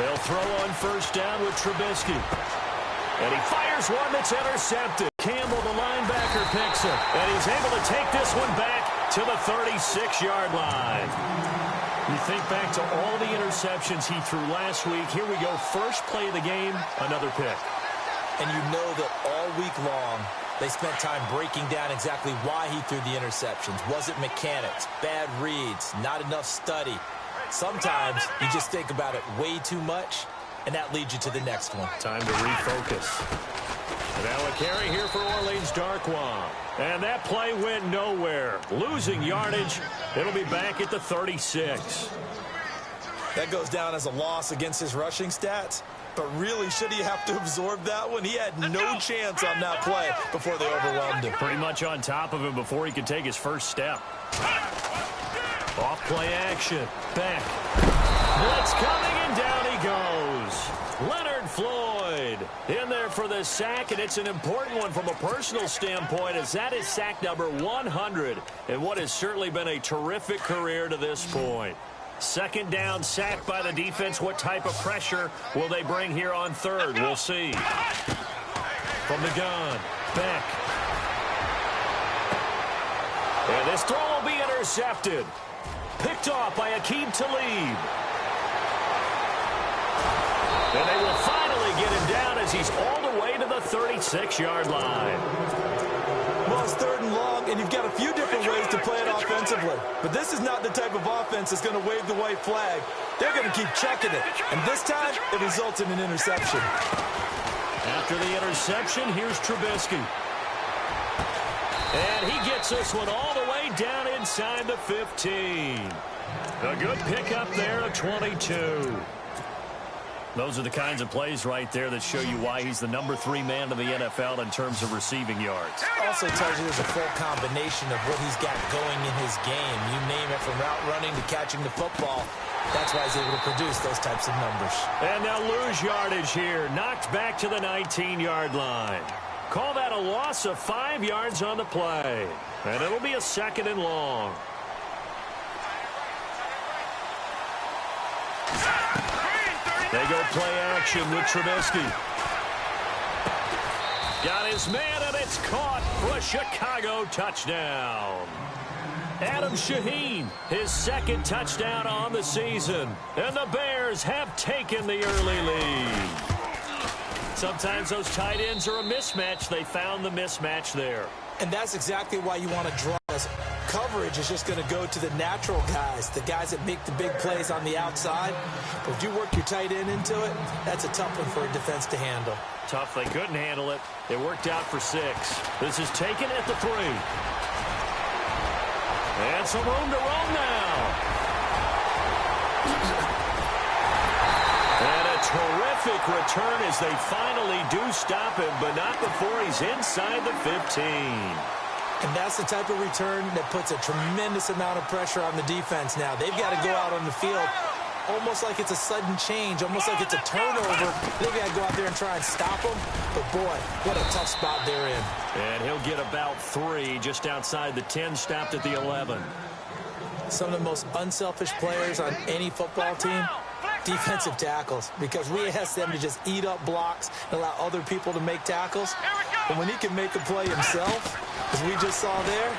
They'll throw on first down with Trubisky. And he fires one that's intercepted. Campbell, the linebacker, picks it. And he's able to take this one back to the 36-yard line. You think back to all the interceptions he threw last week. Here we go. First play of the game, another pick. And you know that all week long, they spent time breaking down exactly why he threw the interceptions. Was it mechanics, bad reads, not enough study? Sometimes you just think about it way too much, and that leads you to the next one. Time to refocus. And now a carry here for Orleans Darkwa. And that play went nowhere. Losing yardage. It'll be back at the 36. That goes down as a loss against his rushing stats. But really, should he have to absorb that one? He had no chance on that play before they overwhelmed him. Pretty much on top of him before he could take his first step. Off play action. Back. Blitz coming, and down he goes. Leonard Floyd in there for the sack, and it's an important one from a personal standpoint, as that is sack number 100 in what has certainly been a terrific career to this point. Second down, sack by the defense. What type of pressure will they bring here on third? We'll see. From the gun, Beck. And this throw will be intercepted. Picked off by Aqib Talib. And they will finally get him down as he's all the way to the 36-yard line. Well, it's third and long, and you've got a few different ways to play it offensively. But this is not the type of offense that's going to wave the white flag. They're going to keep checking it. And this time, it results in an interception. After the interception, here's Trubisky. And he gets this one all the way down inside the 15. A good pickup there of 22. Those are the kinds of plays right there that show you why he's the number 3 man in the NFL in terms of receiving yards. Also tells you there's a full combination of what he's got going in his game. You name it, from route running to catching the football. That's why he's able to produce those types of numbers. And now lose yardage here. Knocked back to the 19-yard line. Call that a loss of 5 yards on the play. And it'll be a second and long. They go play action with Trubisky. Got his man, and it's caught for a Chicago touchdown. Adam Shaheen, his second touchdown on the season. And the Bears have taken the early lead. Sometimes those tight ends are a mismatch. They found the mismatch there. And that's exactly why you want to draw this. Coverage is just going to go to the natural guys, the guys that make the big plays on the outside. But if you work your tight end into it, that's a tough one for a defense to handle. Tough. They couldn't handle it. It worked out for 6. This is taken at the 3. And some room to roam now. And a terrific return as they finally do stop him, but not before he's inside the 15. And that's the type of return that puts a tremendous amount of pressure on the defense now. They've got to go out on the field almost like it's a sudden change, almost like it's a turnover. They've got to go out there and try and stop them. But, boy, what a tough spot they're in. And he'll get about 3 just outside the 10, stopped at the 11. Some of the most unselfish players on any football team, defensive tackles, because we ask them to just eat up blocks and allow other people to make tackles. And when he can make a play himself, as we just saw there,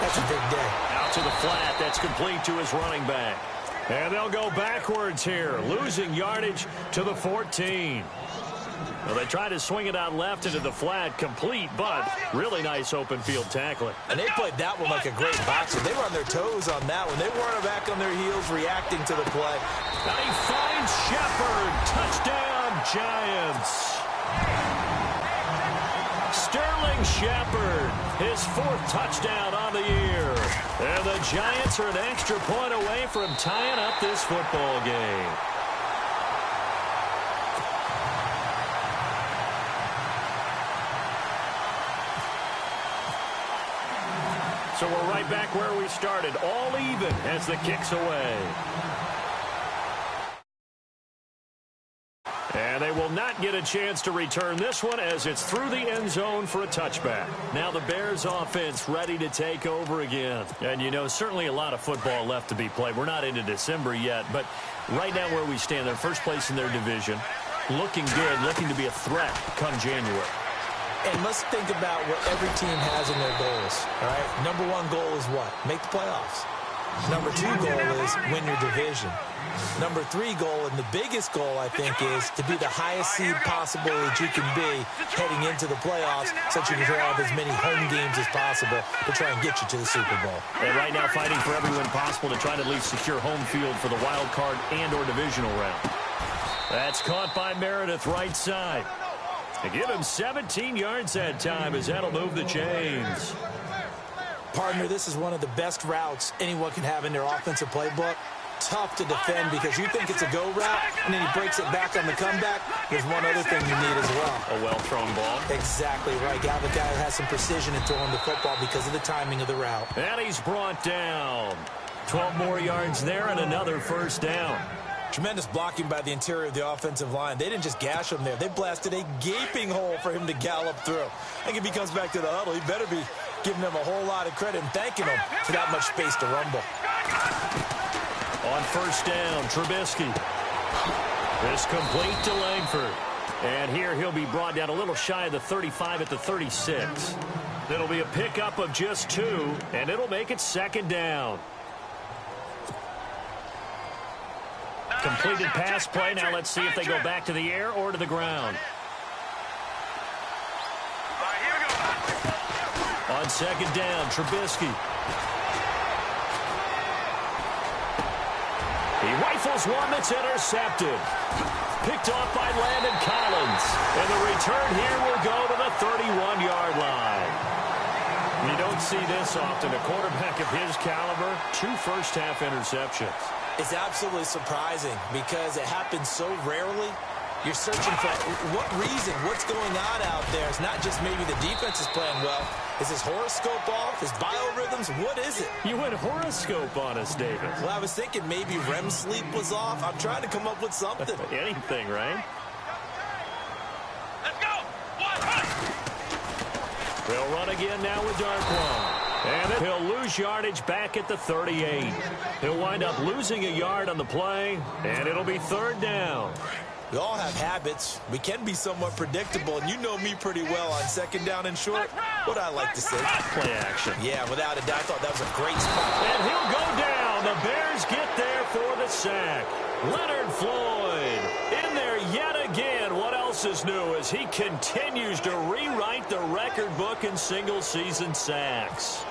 that's a big day. Out to the flat. That's complete to his running back. And they'll go backwards here, losing yardage to the 14. Well, they tried to swing it out left into the flat, complete, but really nice open field tackling. And they played that one like a great boxer. They were on their toes on that one. They weren't back on their heels reacting to the play. And he finds Shepard. Touchdown, Giants. Sterling Shepard, his 4th touchdown on the year. And the Giants are an extra point away from tying up this football game. So we're right back where we started, all even as the kick's away. And they will not get a chance to return this one as it's through the end zone for a touchback. Now the Bears offense ready to take over again. And, you know, certainly a lot of football left to be played. We're not into December yet, but Right now where we stand, they're first place in their division. Looking good, looking to be a threat come January. And let's think about what every team has in their goals, all right? Number one goal is what? Make the playoffs. Number two goal is win your division. Number three goal, and the biggest goal, I think, is to be the highest seed possible that you can be heading into the playoffs so that you can have as many home games as possible to try and get you to the Super Bowl. And right now fighting for every win possible to try to at least secure home field for the wild card and or divisional round. That's caught by Meredith right side. They give him 17 yards that time as that'll move the chains. Partner, this is one of the best routes anyone can have in their offensive playbook. Tough to defend because you think it's a go route, and then he breaks it back on the comeback. There's one other thing you need as well. A well-thrown ball. Exactly right. Got the guy who has some precision in throwing the football because of the timing of the route. And he's brought down. 12 more yards there and another first down. Tremendous blocking by the interior of the offensive line. They didn't just gash him there. They blasted a gaping hole for him to gallop through. I think if he comes back to the huddle, he better be giving them a whole lot of credit and thanking them for that much space to rumble. On first down, Trubisky. This complete to Langford. And here he'll be brought down a little shy of the 35 at the 36. It'll be a pickup of just 2, and it'll make it second down. Completed pass play. Now let's see if they go back to the air or to the ground. On second down, Trubisky. He rifles one that's intercepted. Picked off by Landon Collins. And the return here will go to the 31-yard line. You don't see this often. A quarterback of his caliber, 2 first-half interceptions. It's absolutely surprising because it happens so rarely. You're searching for what reason, what's going on out there. It's not just maybe the defense is playing well. Is his horoscope off? His biorhythms? What is it? You went horoscope on us, David. Well, I was thinking maybe REM sleep was off. I'm trying to come up with something. Anything, right? Let's go! They'll run again now with Darkwan. And he'll lose yardage back at the 38. He'll wind up losing a yard on the play, and it'll be third down. We all have habits. We can be somewhat predictable, and you know me pretty well on second down and short. What I like to say. Play action. Yeah, without a doubt, I thought that was a great spot. And he'll go down. The Bears get there for the sack. Leonard Floyd in there yet again. What else is new as he continues to rewrite the record book in single-season sacks.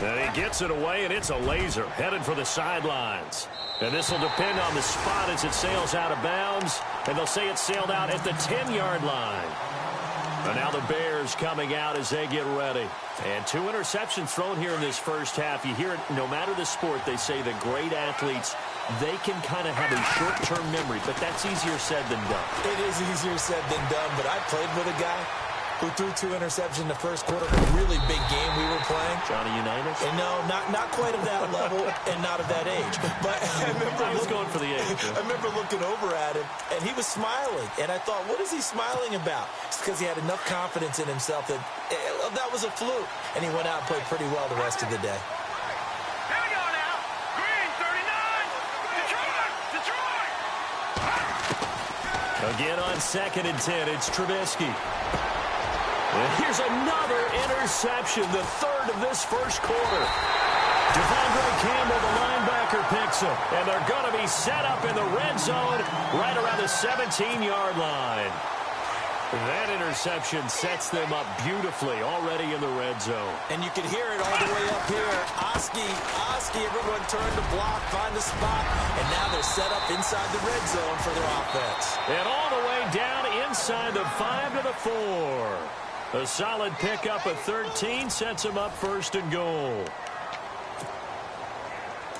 And he gets it away, and it's a laser headed for the sidelines. And this will depend on the spot as it sails out of bounds. And they'll say it sailed out at the 10-yard line. And now the Bears coming out as they get ready. And 2 interceptions thrown here in this first half. You hear it, no matter the sport, they say the great athletes, they can kind of have a short-term memory. But that's easier said than done. It is easier said than done, but I played with a guy who threw 2 interceptions in the first quarter of a really big game we were playing. Johnny Unitas? And no, not quite of that level and not of that age. But I remember I was going for the age. I remember looking over at him, and he was smiling. And I thought, what is he smiling about? It's because he had enough confidence in himself that that was a fluke. And he went out and played pretty well the rest of the day. Here we go now. Green, 39. Detroit. Again on second and 10, it's Trubisky. And here's another interception, the third of this first quarter. Devondre Campbell, the linebacker, picks him. And they're going to be set up in the red zone right around the 17-yard line. That interception sets them up beautifully already in the red zone. And you can hear it all the way up here. Oski, everyone turned to block, find the spot, and now they're set up inside the red zone for their offense. And all the way down inside the 5 to the 4. A solid pickup of 13 sets them up first and goal.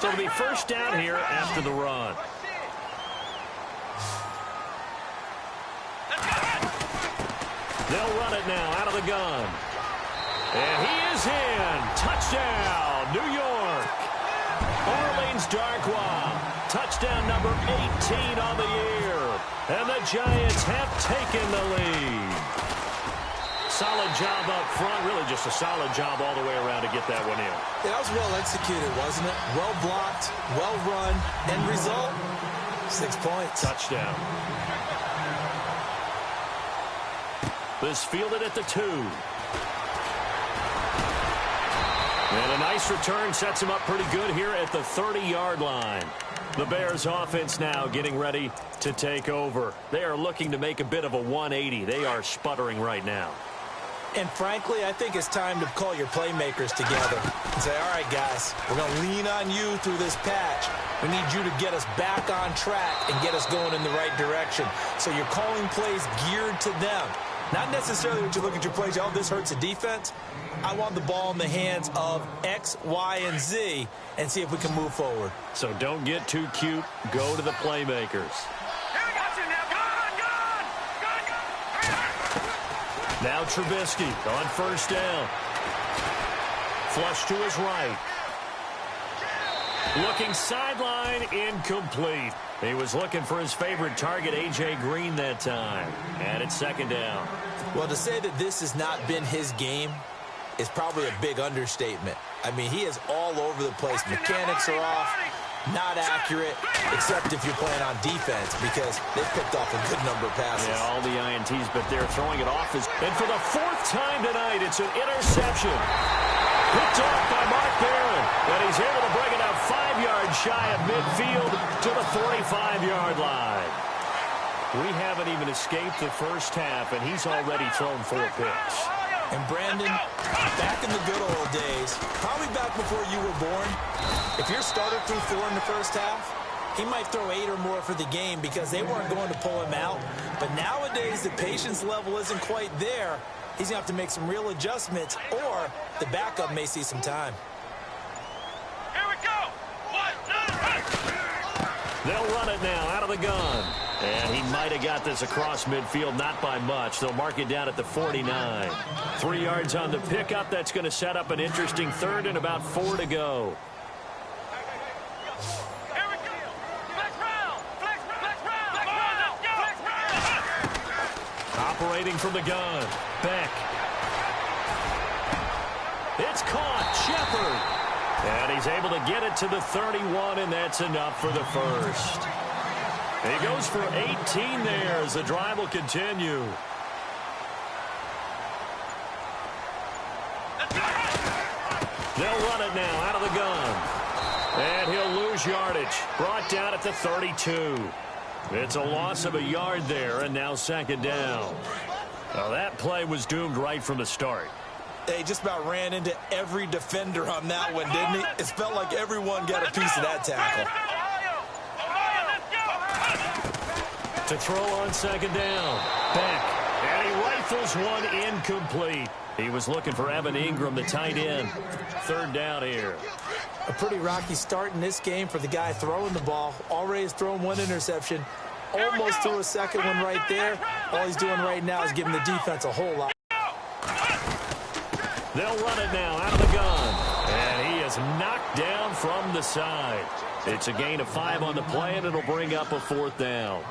So it'll be first down here after the run. They'll run it now out of the gun. And he is in. Touchdown, New York. Orleans Darkwa. Touchdown number 18 on the year. And the Giants have taken the lead. Solid job up front. Really just a solid job all the way around to get that one in. Yeah, that was well executed, wasn't it? Well blocked, well run. End result, 6 points. Touchdown. This fielded at the 2. And a nice return sets him up pretty good here at the 30-yard line. The Bears offense now getting ready to take over. They are looking to make a bit of a 180. They are sputtering right now. And frankly, I think it's time to call your playmakers together and say, all right, guys, we're going to lean on you through this patch. We need you to get us back on track and get us going in the right direction. So you're calling plays geared to them. Not necessarily when you look at your plays, oh, this hurts the defense. I want the ball in the hands of X, Y, and Z and see if we can move forward. So don't get too cute. Go to the playmakers. Now Trubisky on first down. Flush to his right. Looking sideline, incomplete. He was looking for his favorite target, A.J. Green, that time. And it's second down. Well, to say that this has not been his game is probably a big understatement. I mean, he is all over the place. Mechanics are off, not accurate, except if you're playing on defense because they've picked off a good number of passes. Yeah, all the INTs, but they're throwing it off. And for the 4th time tonight, it's an interception. Picked off by Mark Barron, but he's able to bring it out 5 yards shy of midfield to the 45-yard line. We haven't even escaped the first half, and he's already thrown 4 picks. And Brandon, back in the good old days, probably back before you were born, if your starter threw 4 in the first half, he might throw 8 or more for the game because they weren't going to pull him out. But nowadays, the patience level isn't quite there. He's going to have to make some real adjustments, or the backup may see some time. Here we go. 1, 2, 3. They'll run it now out of the gun. And he might have got this across midfield, not by much. They'll mark it down at the 49. 3 yards on the pickup. That's going to set up an interesting 3rd and about 4 to go. Here we go. Flex round. Flex round. Flex round. Operating from the gun. Beck. It's caught. Shepard. And he's able to get it to the 31, and that's enough for the first. He goes for 18 there as the drive will continue. They'll run it now out of the gun. And he'll lose yardage. Brought down at the 32. It's a loss of a yard there, and now second down. Now that play was doomed right from the start. They just about ran into every defender on that one, didn't he? It felt like everyone got a piece of that tackle. To throw on second down. Beck. And he rifles one incomplete. He was looking for Evan Ingram, the tight end. 3rd down here. A pretty rocky start in this game for the guy throwing the ball. Already has thrown 1 interception. Almost threw a second one right there. All he's doing right now is giving the defense a whole lot. They'll run it now out of the gun. And he is knocked down from the side. It's a gain of 5 on the play, and it'll bring up a 4th down.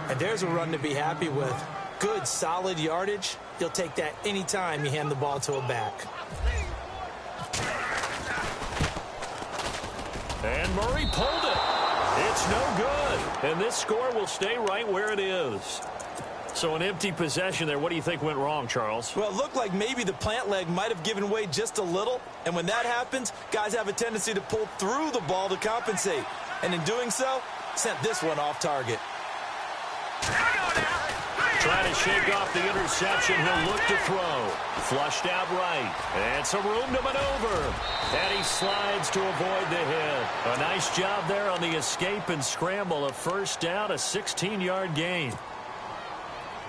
And there's a run to be happy with. Good, solid yardage. You'll take that anytime you hand the ball to a back. And Murray pulled it. It's no good. And this score will stay right where it is. So an empty possession there. What do you think went wrong, Charles? Well, it looked like maybe the plant leg might have given way just a little. And when that happens, guys have a tendency to pull through the ball to compensate. And in doing so, sent this one off target. Trying to shake off the interception. He'll look to throw. Flushed out right. And some room to maneuver. And he slides to avoid the hit. A nice job there on the escape and scramble. A first down, a 16-yard gain.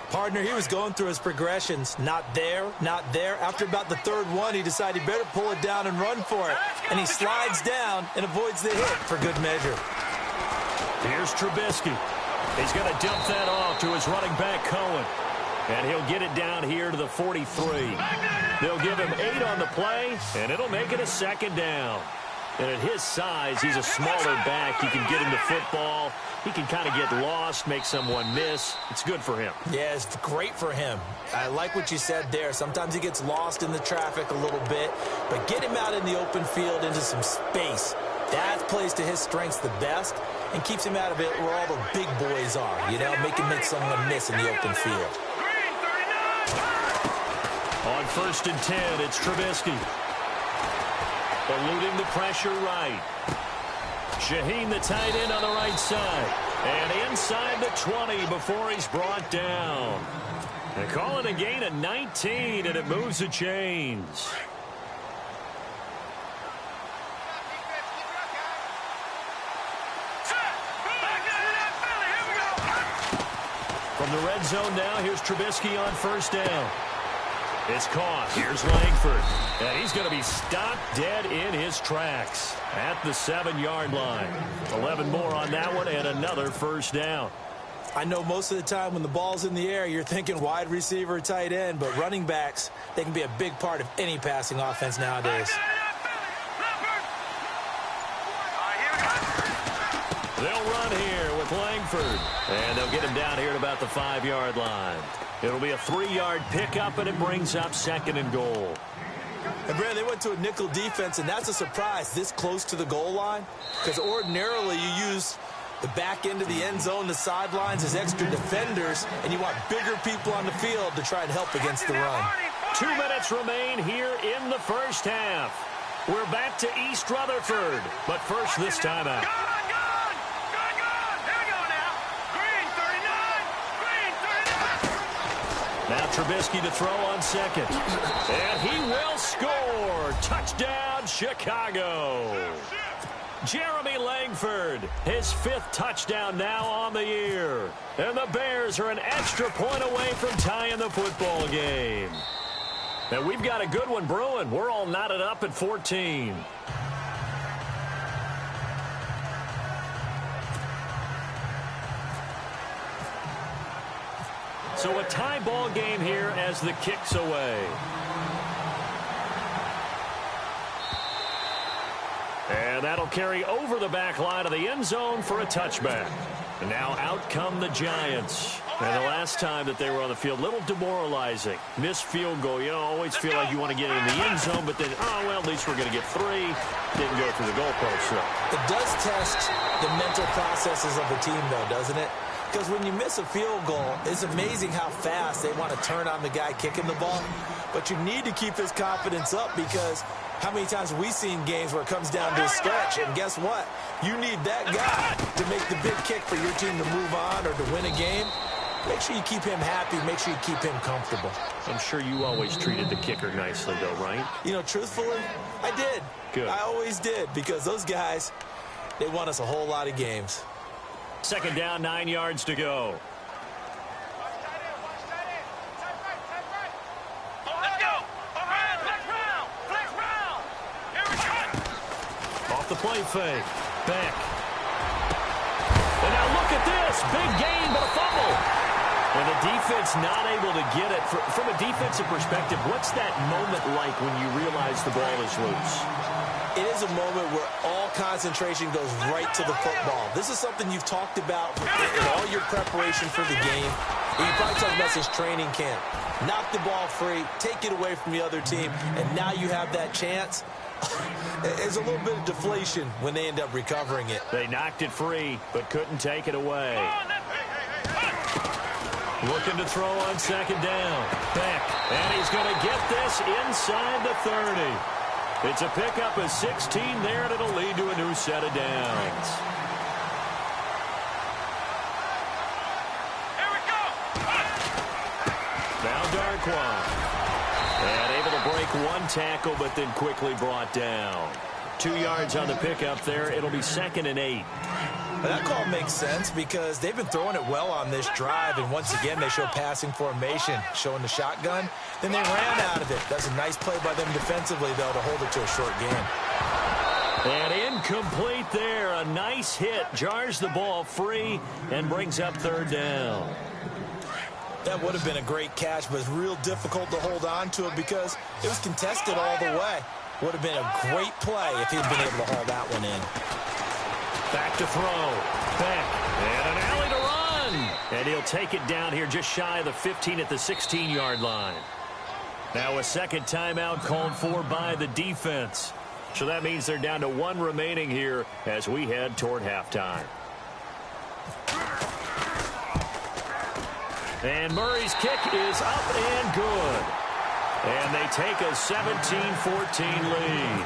Partner, he was going through his progressions. Not there, not there. After about the 3rd one, he decided he better pull it down and run for it. And he slides down and avoids the hit for good measure. Here's Trubisky. He's going to dump that off to his running back, Cohen. And he'll get it down here to the 43. They'll give him 8 on the play, and it'll make it a 2nd down. And at his size, he's a smaller back. You can get him to football. He can kind of get lost, make someone miss. It's good for him. Yeah, it's great for him. I like what you said there. Sometimes he gets lost in the traffic a little bit, but get him out in the open field into some space. That plays to his strengths the best and keeps him out of it where all the big boys are, you know, make him make someone miss in the open field. On 1st and 10, it's Trubisky. Eluding the pressure right. Shaheen, the tight end, on the right side. And inside the 20 before he's brought down. They call it a gain of 19, and it moves the chains. From the red zone now, here's Trubisky on 1st down. It's caught. Here's Langford. And he's going to be stopped dead in his tracks at the 7-yard line. 11 more on that one and another 1st down. I know most of the time when the ball's in the air, you're thinking wide receiver, tight end, but running backs, they can be a big part of any passing offense nowadays. They'll run here with Langford. And they'll get him down here at about the 5-yard line. It'll be a 3-yard pickup, and it brings up 2nd and goal. And, Brad, they went to a nickel defense, and that's a surprise this close to the goal line, because ordinarily you use the back end of the end zone, the sidelines as extra defenders, and you want bigger people on the field to try and help against the run. 2 minutes remain here in the 1st half. We're back to East Rutherford, but first this time out. Now Trubisky to throw on 2nd. And he will score. Touchdown, Chicago. Jeremy Langford, his 5th touchdown now on the year. And the Bears are an extra point away from tying the football game. And we've got a good one brewing. We're all knotted up at 14. So a tie ball game here as the kick's away. And that'll carry over the back line of the end zone for a touchback. And now out come the Giants. And the last time that they were on the field, a little demoralizing. Missed field goal. You know, always feel like you want to get in the end zone, but then, oh, well, at least we're going to get 3. Didn't go through the goalpost, though. It does test the mental processes of a team, though, doesn't it? Because when you miss a field goal, it's amazing how fast they want to turn on the guy kicking the ball. But you need to keep his confidence up, because how many times have we seen games where it comes down to a stretch, and guess what? You need that guy to make the big kick for your team to move on or to win a game. Make sure you keep him happy. Make sure you keep him comfortable. I'm sure you always treated the kicker nicely, though, right? You know, truthfully, I did. Good. I always did, because those guys, they won us a whole lot of games. 2nd down, 9 yards to go. Off the play fake. Back. And now look at this. Big gain, but a fumble. And the defense not able to get it. From a defensive perspective, what's that moment like when you realize the ball is loose? It is a moment where all concentration goes right to the football. This is something you've talked about in all your preparation for the game. You probably talked about this training camp. Knock the ball free, take it away from the other team, and now you have that chance. There's a little bit of deflation when they end up recovering it. They knocked it free, but couldn't take it away. Looking to throw on 2nd down. Beck, and he's going to get this inside the 30. It's a pickup of 16 there, and it'll lead to a new set of downs. Here we go. Now Darquan. And able to break 1 tackle, but then quickly brought down. 2 yards on the pickup there. It'll be 2nd and 8. Well, that call makes sense because they've been throwing it well on this drive, and once again they show passing formation, showing the shotgun. Then they ran out of it. That's a nice play by them defensively, though, to hold it to a short game. And incomplete there. A nice hit. Jars the ball free and brings up 3rd down. That would have been a great catch, but it's real difficult to hold on to it because it was contested all the way. Would have been a great play if he'd been able to haul that one in. Back to throw. Back. And an alley to run. And he'll take it down here just shy of the 15 at the 16-yard line. Now a second timeout called for by the defense. So that means they're down to one remaining here as we head toward halftime. And Murray's kick is up and good. And they take a 17-14 lead.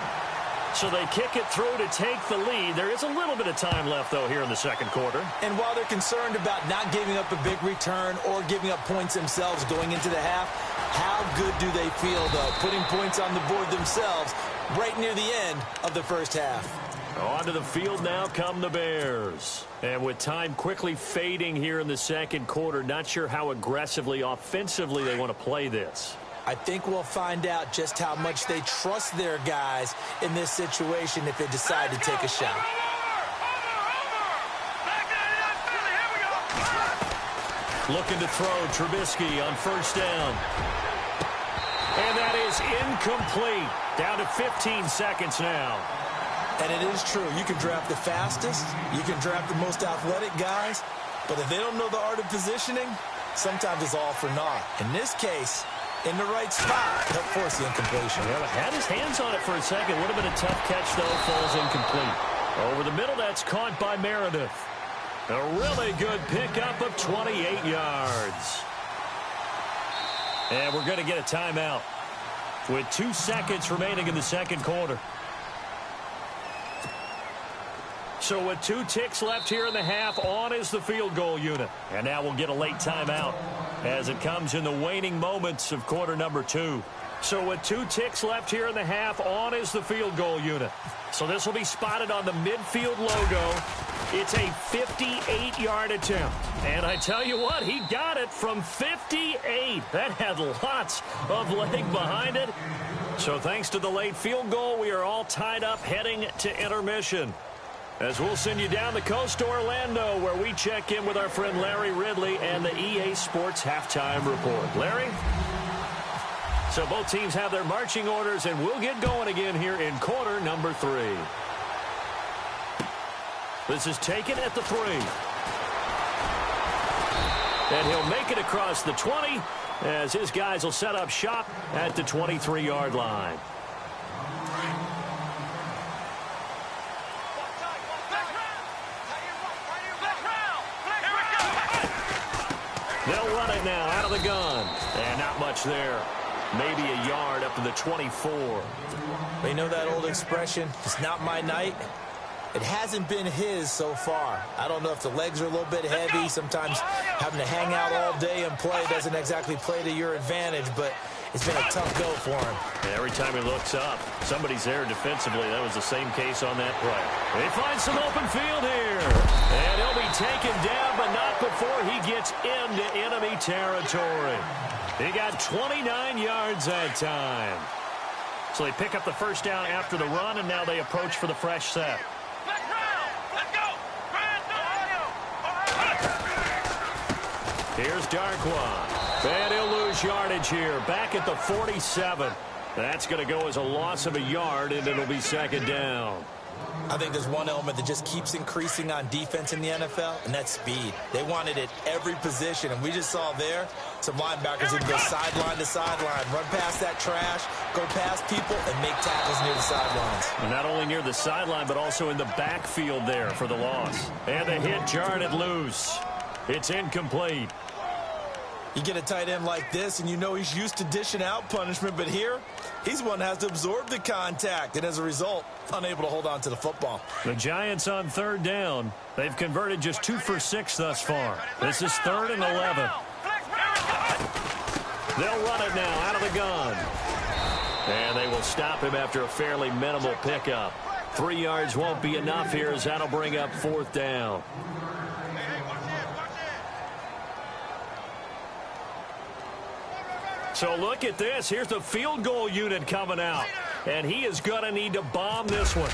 So they kick it through to take the lead. There is a little bit of time left, though, here in the second quarter. And while they're concerned about not giving up a big return or giving up points themselves going into the half, how good do they feel, though, putting points on the board themselves right near the end of the first half? Onto the field now come the Bears. And with time quickly fading here in the second quarter, not sure how aggressively, offensively they want to play this. I think we'll find out just how much they trust their guys in this situation if they decide to take a shot. Looking to throw Trubisky on first down. And that is incomplete. Down to 15 seconds now. And it is true. You can draft the fastest. You can draft the most athletic guys. But if they don't know the art of positioning, sometimes it's all for naught. In this case, in the right spot, he'll force the incompletion. Well, had his hands on it for a second. Would have been a tough catch, though. Falls incomplete. Over the middle, that's caught by Meredith. A really good pickup of 28 yards. And we're going to get a timeout with 2 seconds remaining in the second quarter. So with 2 ticks left here in the half, on is the field goal unit. And now we'll get a late timeout as it comes in the waning moments of quarter number 2. So with 2 ticks left here in the half, on is the field goal unit. So this will be spotted on the midfield logo. It's a 58-yard attempt. And I tell you what, he got it from 58. That had lots of leg behind it. So thanks to the late field goal, we are all tied up heading to intermission. As we'll send you down the coast to Orlando, where we check in with our friend Larry Ridley and the EA Sports Halftime Report. Larry? So both teams have their marching orders, and we'll get going again here in quarter number 3. This is taken at the 3. And he'll make it across the 20 as his guys will set up shop at the 23-yard line. They'll run it now out of the gun. And not much there. Maybe a yard up to the 24. You know that old expression, it's not my night? It hasn't been his so far. I don't know if the legs are a little bit heavy. Sometimes having to hang out all day and play doesn't exactly play to your advantage, but it's been a tough go for him. And every time he looks up, somebody's there defensively. That was the same case on that play. They find some open field here. And he'll be taken down, but not before he gets into enemy territory. He got 29 yards that time. So they pick up the first down after the run, and now they approach for the fresh set. Here's Darkwa. And he'll lose yardage here. Back at the 47. That's going to go as a loss of a yard, and it'll be second down. I think there's one element that just keeps increasing on defense in the NFL, and that's speed. They want it at every position, and we just saw there some linebackers who can go sideline to sideline, run past that trash, go past people, and make tackles near the sidelines. And not only near the sideline, but also in the backfield there for the loss. And the hit jarred it loose. It's incomplete. You get a tight end like this, and you know he's used to dishing out punishment, but here, he's one that has to absorb the contact, and as a result, unable to hold on to the football. The Giants on third down. They've converted just 2 for 6 thus far. This is 3rd and 11. They'll run it now out of the gun. And they will stop him after a fairly minimal pickup. 3 yards won't be enough here as that'll bring up 4th down. So look at this. Here's the field goal unit coming out. And he is going to need to bomb this one.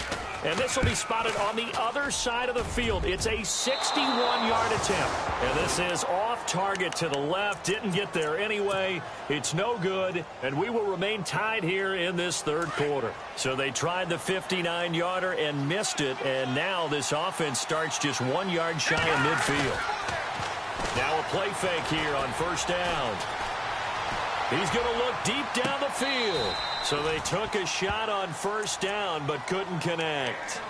And this will be spotted on the other side of the field. It's a 61-yard attempt. And this is off target to the left. Didn't get there anyway. It's no good. And we will remain tied here in this third quarter. So they tried the 59-yarder and missed it. And now this offense starts just 1 yard shy of midfield. Now a play fake here on first down. He's going to look deep down the field. So they took a shot on first down but couldn't connect.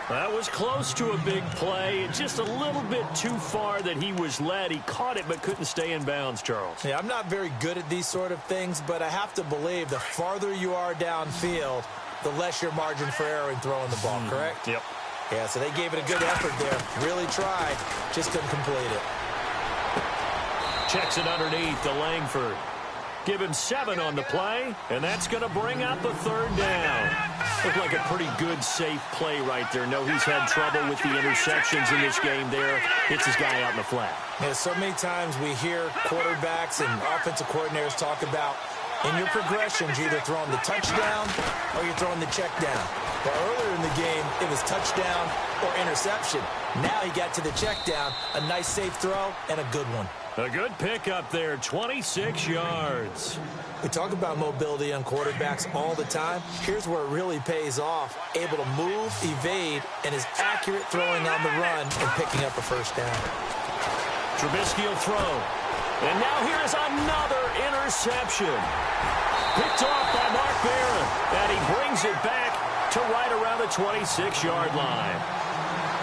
That was close to a big play. Just a little bit too far that he was led. He caught it but couldn't stay in bounds, Charles. Yeah, I'm not very good at these sort of things, but I have to believe the farther you are downfield, the less your margin for error in throwing the ball, correct? Yep. Yeah, so they gave it a good effort there. Really tried. Just couldn't complete it. Checks it underneath to Langford. Give him 7 on the play, and that's going to bring up a third down. Looked like a pretty good, safe play right there. No, he's had trouble with the interceptions in this game there. Hits his guy out in the flat. Yeah, so many times we hear quarterbacks and offensive coordinators talk about in your progressions, you're either throwing the touchdown or you're throwing the check down. But earlier in the game, it was touchdown or interception. Now he got to the check down, a nice safe throw, and a good one. A good pickup there, 26 yards. We talk about mobility on quarterbacks all the time. Here's where it really pays off. Able to move, evade, and is accurate throwing on the run and picking up a first down. Trubisky will throw. And now here's another interception. Picked off by Mark Barron. And he brings it back to right around the 26-yard line.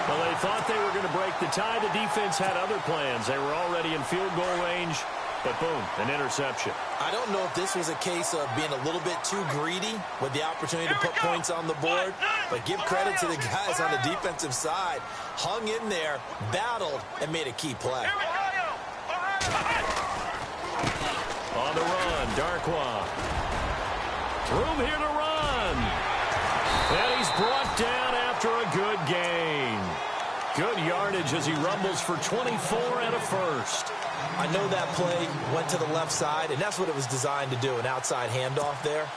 Well, they thought they were going to break the tie. The defense had other plans. They were already in field goal range, but boom, an interception. I don't know if this was a case of being a little bit too greedy with the opportunity to put points on the board, but give credit to the guys on the defensive side. Hung in there, battled, and made a key play. On the run, Darkwa. Room here to run. And he's brought down after a good gain. Good yardage as he rumbles for 24 and a first. I know that play went to the left side, and that's what it was designed to do, an outside handoff there.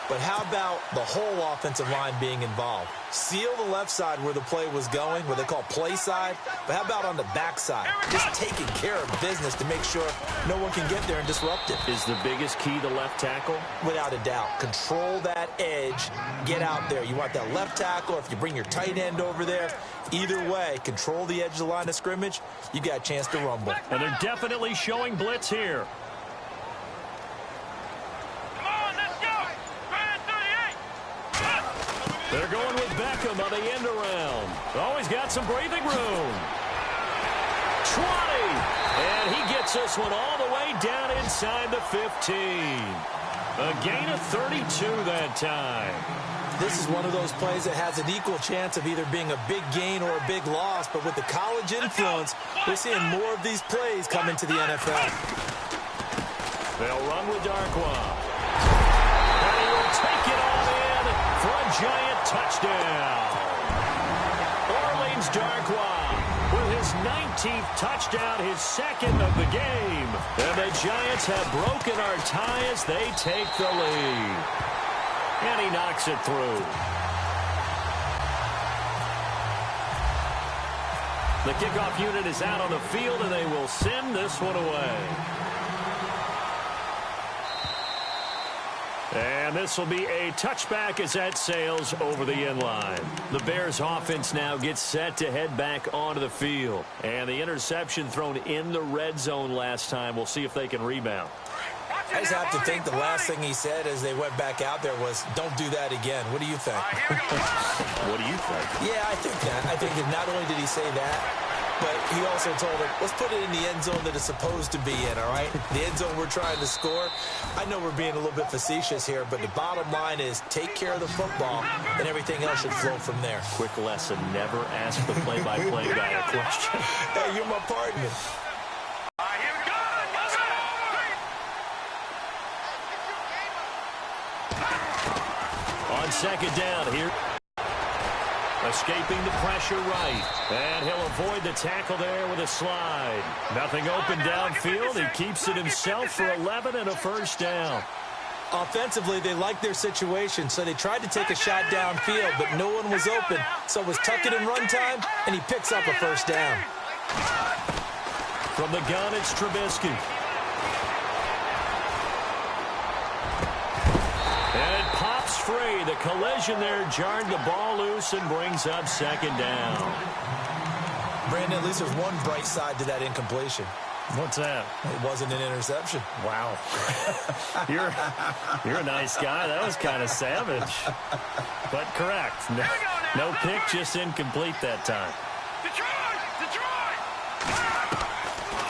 But how about the whole offensive line being involved? Seal the left side where the play was going, where they call play side. But how about on the back side? Just taking care of business to make sure no one can get there and disrupt it. Is the biggest key the left tackle? Without a doubt. Control that edge. Get out there. You want that left tackle. If you bring your tight end over there, either way, control the edge of the line of scrimmage. You got a chance to rumble. And they're definitely showing blitz here. They're going with Beckham on the end around. Always got some breathing room. 20. And he gets this one all the way down inside the 15. A gain of 32 that time. This is one of those plays that has an equal chance of either being a big gain or a big loss. But with the college influence, we're seeing more of these plays come into the NFL. They'll run with Darkwa. And he will take it all in for a giant touchdown. Orleans Darkwa with his 19th touchdown, his second of the game. And the Giants have broken our tie as they take the lead. And he knocks it through. The kickoff unit is out on the field, and they will send this one away. And this will be a touchback as that sails over the end line. The Bears offense now gets set to head back onto the field. And the interception thrown in the red zone last time. We'll see if they can rebound. I just have to think the last thing he said as they went back out there was, don't do that again. What do you think? What do you think? Yeah, I think that. I think that not only did he say that, but he also told him, let's put it in the end zone that it's supposed to be in, all right? The end zone we're trying to score. I know we're being a little bit facetious here, but the bottom line is take care of the football, and everything else should flow from there. Quick lesson, never ask the play-by-play guy a question. Hey, you're my partner. On second down here. Escaping the pressure right. And he'll avoid the tackle there with a slide. Nothing open downfield. He keeps it himself for 11 and a first down. Offensively, they liked their situation, so they tried to take a shot downfield, but no one was open. So it was tuck it in run time, and he picks up a first down. From the gun, it's Trubisky. And it pops free. The collision there jarred the ball loose and brings up second down. Brandon, at least there's one bright side to that incompletion. What's that? It wasn't an interception. Wow. You're a nice guy. That was kind of savage. But correct. No pick, just incomplete that time.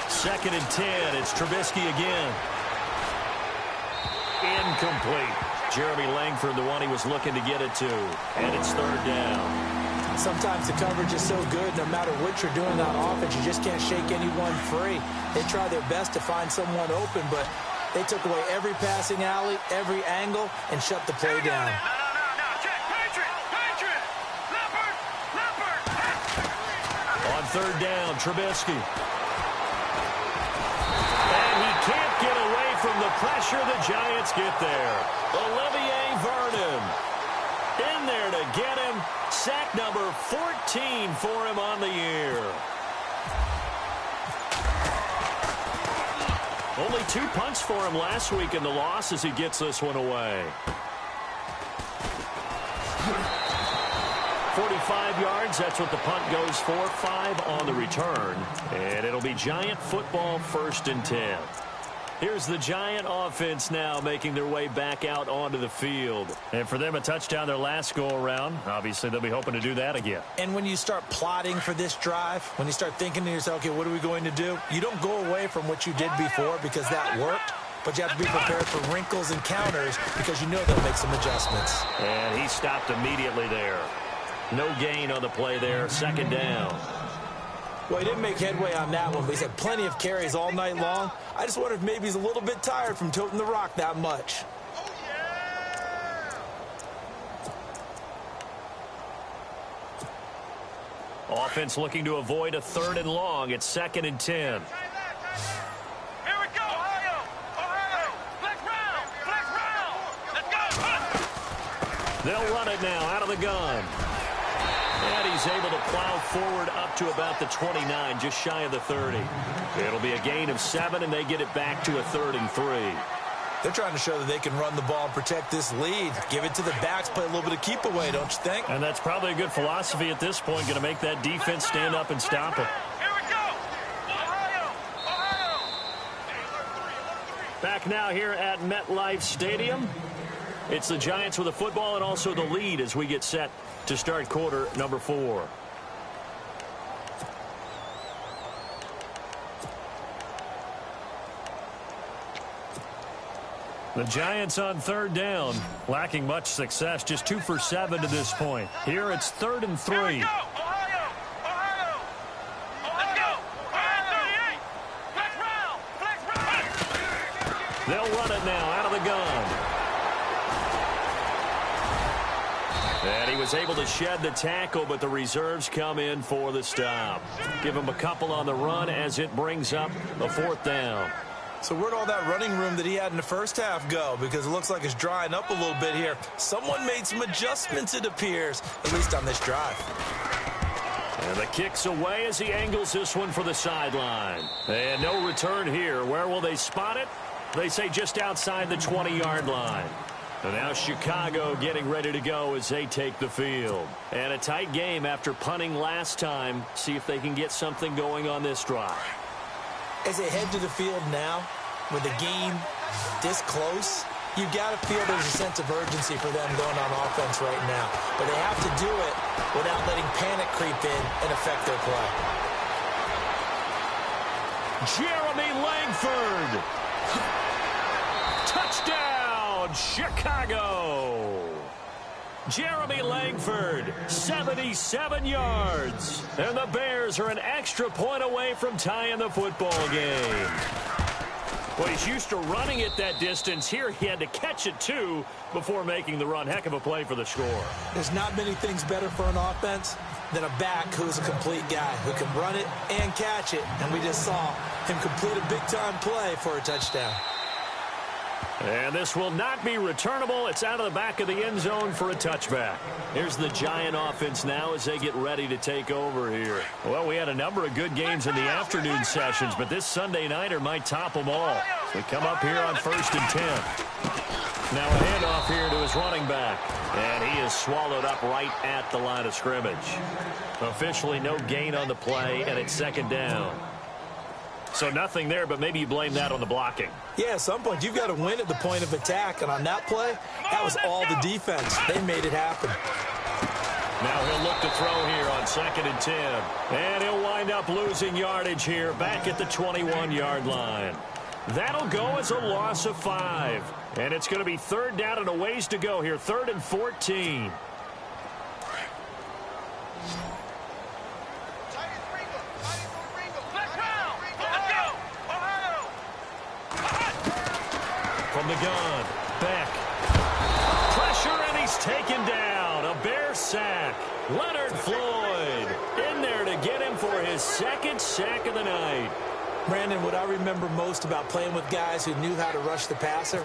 Second and 10. It's Trubisky again. Incomplete. Jeremy Langford, the one he was looking to get it to. And it's third down. Sometimes the coverage is so good, no matter what you're doing on offense, you just can't shake anyone free. They try their best to find someone open, but they took away every passing alley, every angle, and shut the play down. On third down, Trubisky. And he can't get away from the pressure. The Giants get there. Olivier Vernon in there to get him. Sack number 14 for him on the year. Only 2 punts for him last week in the loss as he gets this one away. 45 yards, that's what the punt goes for. 5 on the return. And it'll be Giant football, 1st and 10. Here's the Giant offense now making their way back out onto the field. And for them, a touchdown their last go-around. Obviously, they'll be hoping to do that again. And when you start plotting for this drive, when you start thinking to yourself, okay, what are we going to do? You don't go away from what you did before because that worked. But you have to be prepared for wrinkles and counters because you know they'll make some adjustments. And he stopped immediately there. No gain on the play there. Second down. Well, he didn't make headway on that one, but he's had plenty of carries all night long. I just wonder if maybe he's a little bit tired from toting the rock that much. Offense looking to avoid a 3rd and long. It's 2nd and 10. Here we go, Ohio! Ohio! Flex round! Let's go! They'll run it now out of the gun. And he's able to plow forward up to about the 29, just shy of the 30. It'll be a gain of 7, and they get it back to a 3rd and 3. They're trying to show that they can run the ball and protect this lead. Give it to the backs, play a little bit of keep away, don't you think? And that's probably a good philosophy at this point, going to make that defense stand up and stop him. Here we go! Ohio! Ohio! Back now here at MetLife Stadium. It's the Giants with the football and also the lead as we get set to start quarter number 4. The Giants on 3rd down, lacking much success, just 2 for 7 to this point. Here it's 3rd and 3. Here we go! Ohio! Ohio! Let's go! Ohio 38! Flex round! They'll run it now out of the gun. And he was able to shed the tackle, but the reserves come in for the stop. Give him a couple on the run as it brings up a 4th down. So where'd all that running room that he had in the first half go? Because it looks like it's drying up a little bit here. Someone made some adjustments, it appears, at least on this drive. And the kick's away as he angles this one for the sideline. And no return here. Where will they spot it? They say just outside the 20-yard line. And now Chicago getting ready to go as they take the field. And a tight game after punting last time. See if they can get something going on this drive. As they head to the field now, with the game this close, you've got to feel there's a sense of urgency for them going on offense right now. But they have to do it without letting panic creep in and affect their play. Jeremy Langford. Touchdown, Chicago. Jeremy Langford, 77 yards. And the Bears are an extra point away from tying the football game. Well, he's used to running it that distance. Here he had to catch it, too, before making the run. Heck of a play for the score. There's not many things better for an offense than a back who's a complete guy, who can run it and catch it. And we just saw him complete a big-time play for a touchdown. And this will not be returnable. It's out of the back of the end zone for a touchback. Here's the Giant offense now as they get ready to take over here. Well, we had a number of good games in the afternoon sessions, but this Sunday nighter might top them all. So we come up here on 1st and 10. Now a handoff here to his running back. And he is swallowed up right at the line of scrimmage. Officially no gain on the play, and it's 2nd down. So nothing there, but maybe you blame that on the blocking. Yeah, at some point you've got to win at the point of attack, and on that play, that was all the defense. They made it happen. Now he'll look to throw here on 2nd and 10. And he'll wind up losing yardage here back at the 21-yard line. That'll go as a loss of 5. And it's going to be 3rd down and a ways to go here, 3rd and 14. From the gun, Beck. Pressure, and he's taken down. A Bear sack. Leonard Floyd in there to get him for his 2nd sack of the night. Brandon, what I remember most about playing with guys who knew how to rush the passer,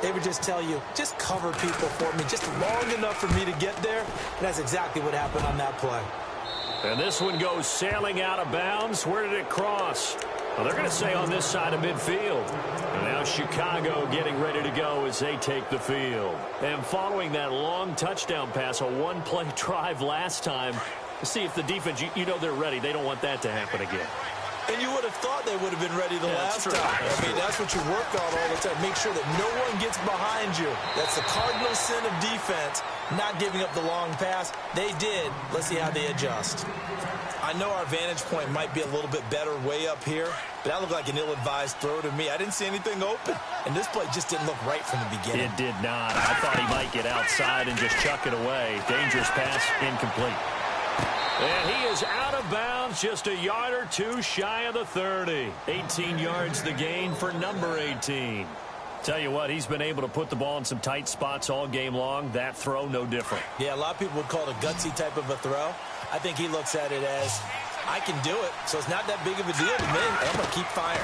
they would just tell you, just cover people for me, just long enough for me to get there. And that's exactly what happened on that play. And this one goes sailing out of bounds. Where did it cross? Well, they're going to say on this side of midfield. And now Chicago getting ready to go as they take the field. And following that long touchdown pass, a one-play drive last time, to see if the defense, you know they're ready. They don't want that to happen again. And you would have thought they would have been ready the last time. I mean, that's what you work on all the time. Make sure that no one gets behind you. That's the cardinal sin of defense, not giving up the long pass. They did. Let's see how they adjust. I know our vantage point might be a little bit better way up here, but that looked like an ill-advised throw to me. I didn't see anything open, and this play just didn't look right from the beginning. It did not. I thought he might get outside and just chuck it away. Dangerous pass, incomplete. And he is out of bounds, just a yard or two shy of the 30. 18 yards the gain for number 18. Tell you what, he's been able to put the ball in some tight spots all game long. That throw, no different. Yeah, a lot of people would call it a gutsy type of a throw. I think he looks at it as, I can do it, so it's not that big of a deal to me, and I'm going to keep firing.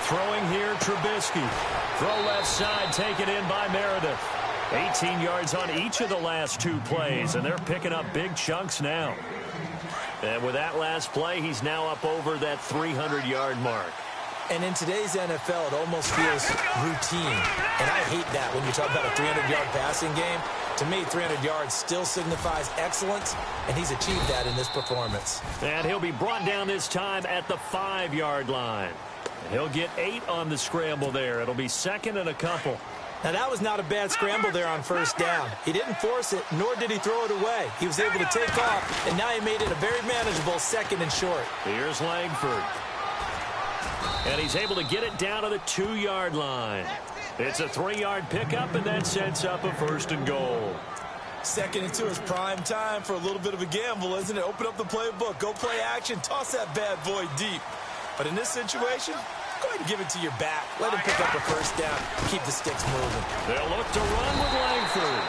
Throwing here, Trubisky. Throw left side, taken in by Meredith. 18 yards on each of the last 2 plays, and they're picking up big chunks now. And with that last play, he's now up over that 300-yard mark. And in today's NFL, it almost feels routine. And I hate that when you talk about a 300-yard passing game. To me, 300 yards still signifies excellence, and he's achieved that in this performance. And he'll be brought down this time at the 5-yard line. And he'll get 8 on the scramble there. It'll be 2nd and a couple. Now, that was not a bad scramble there on 1st down. He didn't force it, nor did he throw it away. He was able to take off, and now he made it a very manageable 2nd and short. Here's Langford. And he's able to get it down to the 2-yard line. It's a 3-yard pickup, and that sets up a 1st and goal. 2nd and 2 is prime time for a little bit of a gamble, isn't it? Open up the playbook, go play action, toss that bad boy deep. But in this situation, go ahead and give it to your back. Let him pick up a 1st down. Keep the sticks moving. They'll look to run with Langford.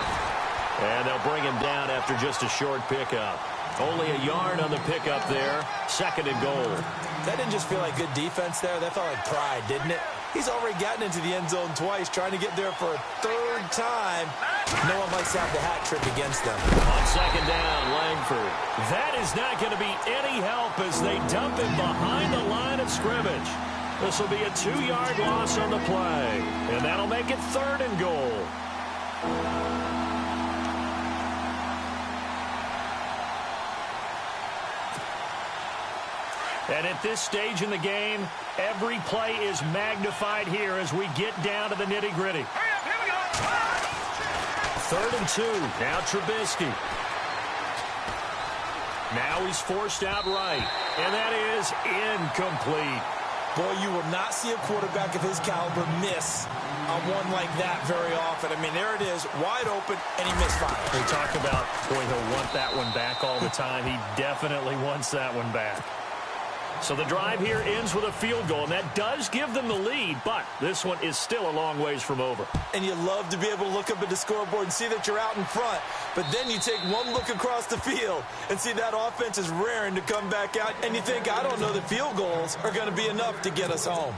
And they'll bring him down after just a short pickup. Only a yard on the pickup there. 2nd and goal. That didn't just feel like good defense there. That felt like pride, didn't it? He's already gotten into the end zone twice, trying to get there for a 3rd time. No one likes to have the hat trick against them. On 2nd down, Langford. That is not going to be any help as they dump him behind the line of scrimmage. This will be a 2-yard loss on the play, and that'll make it 3rd and goal. And at this stage in the game, every play is magnified here as we get down to the nitty-gritty. 3rd and 2. Now Trubisky. Now he's forced out right, and that is incomplete. Boy, you will not see a quarterback of his caliber miss on one like that very often. I mean, there it is, wide open, and he misfired. We talk about, boy, he'll want that one back all the time. He definitely wants that one back. So the drive here ends with a field goal, and that does give them the lead, but this one is still a long ways from over. And you love to be able to look up at the scoreboard and see that you're out in front, but then you take one look across the field and see that offense is raring to come back out, and you think, I don't know that field goals are going to be enough to get us home.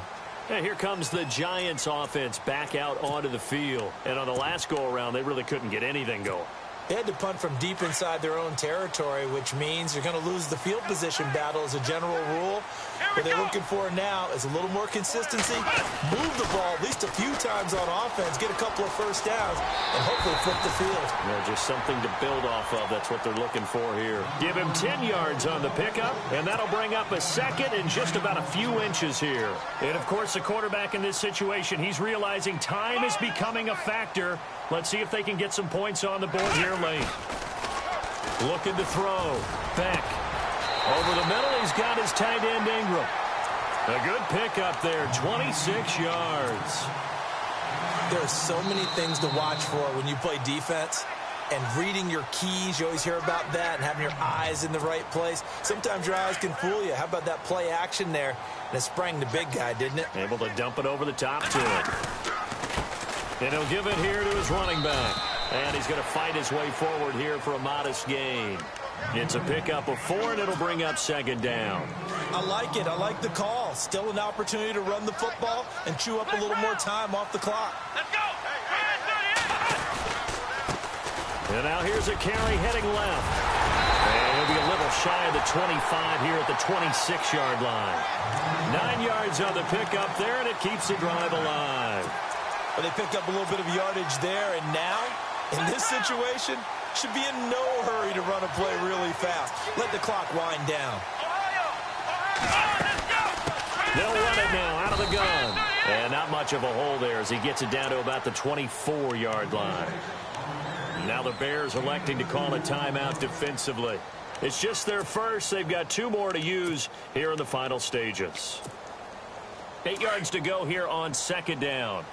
And here comes the Giants offense back out onto the field. And on the last go-around, they really couldn't get anything going. They had to punt from deep inside their own territory, which means you're going to lose the field position battle as a general rule. What they're looking for now is a little more consistency, move the ball at least a few times on offense, get a couple of first downs, and hopefully flip the field. Just something to build off of. That's what they're looking for here. Give him 10 yards on the pickup, and that'll bring up a second and just about a few inches here. And, of course, the quarterback in this situation, he's realizing time is becoming a factor. Let's see if they can get some points on the board here late. Looking to throw. Beck. Over the middle, he's got his tight end Ingram. A good pickup there, 26 yards. There are so many things to watch for when you play defense. And reading your keys, you always hear about that, and having your eyes in the right place. Sometimes your eyes can fool you. How about that play action there? And it sprang the big guy, didn't it? Able to dump it over the top to it. And he'll give it here to his running back. And he's going to fight his way forward here for a modest gain. It's a pickup of 4, and it'll bring up second down. I like it. I like the call. Still an opportunity to run the football and chew up a little more time off the clock. Let's go. And now here's a carry heading left. And he'll be a little shy of the 25 here at the 26-yard line. 9 yards on the pickup there, and it keeps the drive alive. Well, they picked up a little bit of yardage there, and now, in this situation, should be in no hurry to run a play really fast. Let the clock wind down. They'll run it now out of the gun. And not much of a hole there as he gets it down to about the 24-yard line. Now the Bears electing to call a timeout defensively. It's just their first. They've got 2 more to use here in the final stages. 8 yards to go here on second down.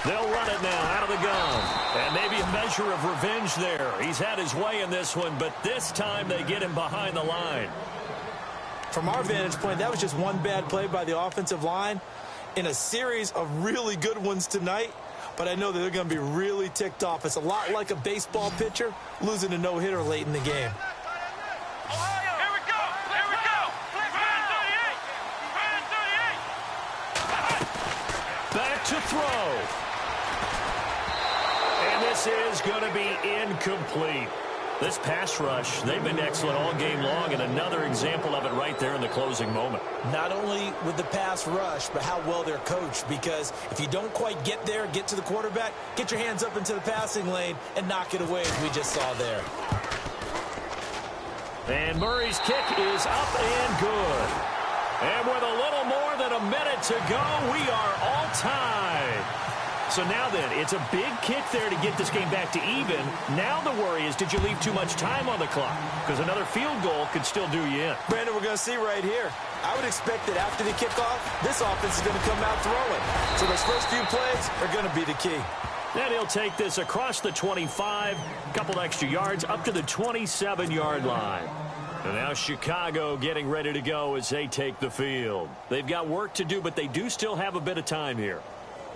They'll run it now out of the gun. And maybe a measure of revenge there. He's had his way in this one, but this time they get him behind the line. From our vantage point, that was just one bad play by the offensive line in a series of really good ones tonight. But I know that they're going to be really ticked off. It's a lot like a baseball pitcher losing a no-hitter late in the game. Here we go. Here we go. Back to throw. And this is going to be incomplete. This pass rush, they've been excellent all game long, and another example of it right there in the closing moment. Not only with the pass rush, but how well they're coached, because if you don't quite get there, get to the quarterback, get your hands up into the passing lane and knock it away, as we just saw there. And Murray's kick is up and good. And with a little more than a minute to go, we are all tied. So now then, it's a big kick there to get this game back to even. Now the worry is, did you leave too much time on the clock? Because another field goal could still do you in. Brandon, we're going to see right here. I would expect that after the kickoff, this offense is going to come out throwing. So those first few plays are going to be the key. Then he'll take this across the 25, a couple extra yards, up to the 27-yard line. And now Chicago getting ready to go as they take the field. They've got work to do, but they do still have a bit of time here.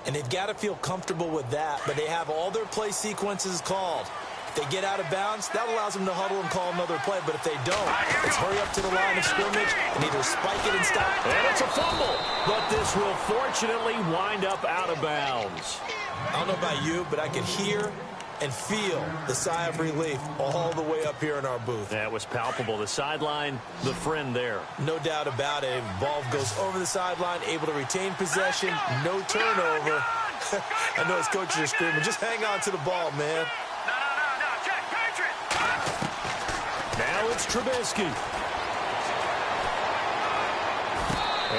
And they've got to feel comfortable with that, but they have all their play sequences called. If they get out of bounds, that allows them to huddle and call another play. But if they don't, it's hurry up to the line of scrimmage and either spike it and stop. And it's a fumble, but this will fortunately wind up out of bounds. I don't know about you, but I could hear and feel the sigh of relief all the way up here in our booth. That was palpable. The sideline, the friend there. No doubt about it. Ball goes over the sideline, able to retain possession, no turnover. I know his coaches are screaming, just hang on to the ball, man. No, check, Patriot. Now it's Trubisky.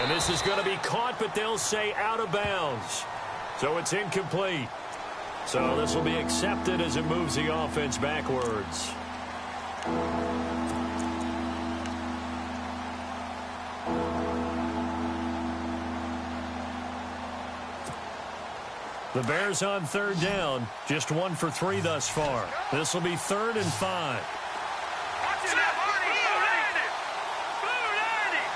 And this is going to be caught, but they'll say out of bounds. So it's incomplete. So this will be accepted as it moves the offense backwards. The Bears on third down, just 1 for 3 thus far. This will be 3rd and 5. Watch it out, Blue landed. Blue landed.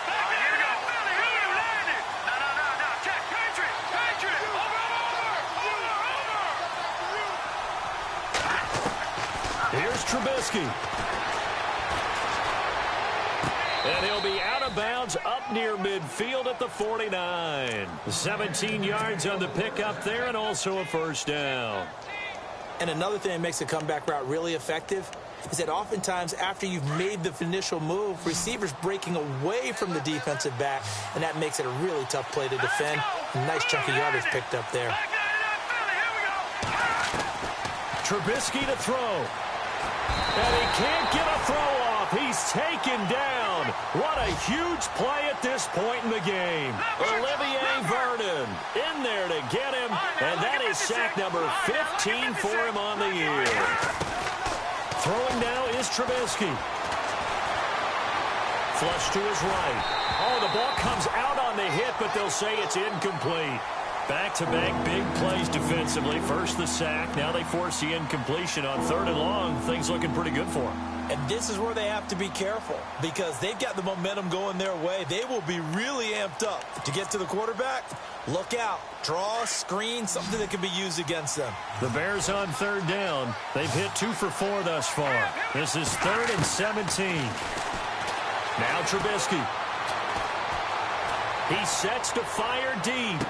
Here we go. Blue landed. No, check, Patriot. Over. Here's Trubisky. And he'll be out of bounds up near midfield at the 49. 17 yards on the pickup there and also a first down. And another thing that makes a comeback route really effective is that oftentimes after you've made the initial move, receivers breaking away from the defensive back, and that makes it a really tough play to defend. A nice chunk of yardage picked up there. Trubisky to throw. And he can't get a throw off. He's taken down. What a huge play at this point in the game. Olivier Vernon in there to get him. And that is sack number 15 for him on the year. Throwing now is Trubisky. Flush to his right. Oh, the ball comes out on the hit, but they'll say it's incomplete. Back-to-back big plays defensively. First the sack. Now they force the incompletion on 3rd and long. Things looking pretty good for them. And this is where they have to be careful because they've got the momentum going their way. They will be really amped up to get to the quarterback. Look out. Draw, screen, something that can be used against them. The Bears on 3rd down. They've hit 2 for 4 thus far. This is 3rd and 17. Now Trubisky. He sets to fire deep.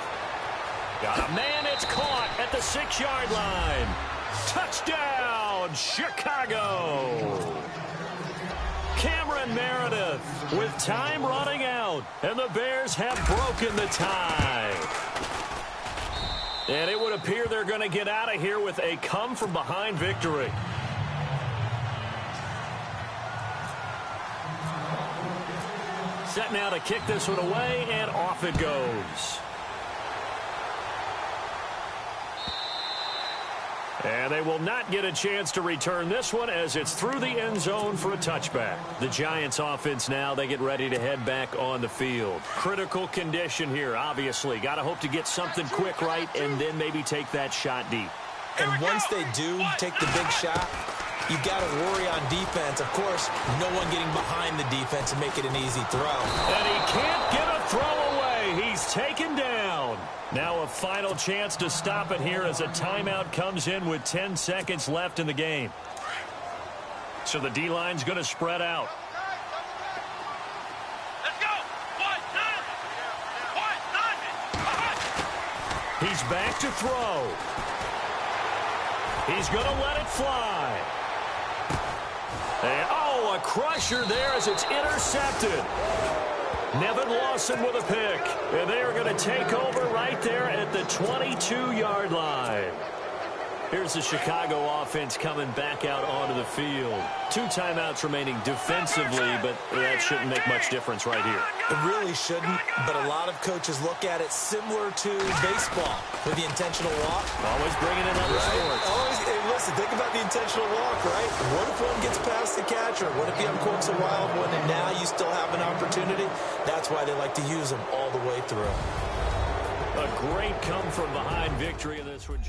Got a man, it's caught at the 6-yard line. Touchdown, Chicago. Cameron Meredith with time running out, and the Bears have broken the tie. And it would appear they're going to get out of here with a come-from-behind victory. Set now to kick this one away, and off it goes. And they will not get a chance to return this one as it's through the end zone for a touchback. The Giants offense now, they get ready to head back on the field. Critical condition here, obviously. Got to hope to get something quick right and then maybe take that shot deep. And once they do take the big shot, you've got to worry on defense. Of course, no one getting behind the defense and make it an easy throw. And he can't get a throw away. He's taken down. Now a final chance to stop it here as a timeout comes in with 10 seconds left in the game. So the D-line's going to spread out. Let's go. He's back to throw. He's going to let it fly. And, oh, a crusher there as it's intercepted. Nevin Lawson with a pick. And they are going to take over right there at the 22-yard line. Here's the Chicago offense coming back out onto the field. 2 timeouts remaining defensively, but that shouldn't make much difference right here. It really shouldn't, but a lot of coaches look at it similar to baseball with the intentional walk. Always bringing in other sports. Always, hey, listen, think about the intentional walk, right? What if one gets past the catcher? What if he uncorks a wild one and now you still have an opportunity? That's why they like to use them all the way through. A great come-from-behind victory in this one.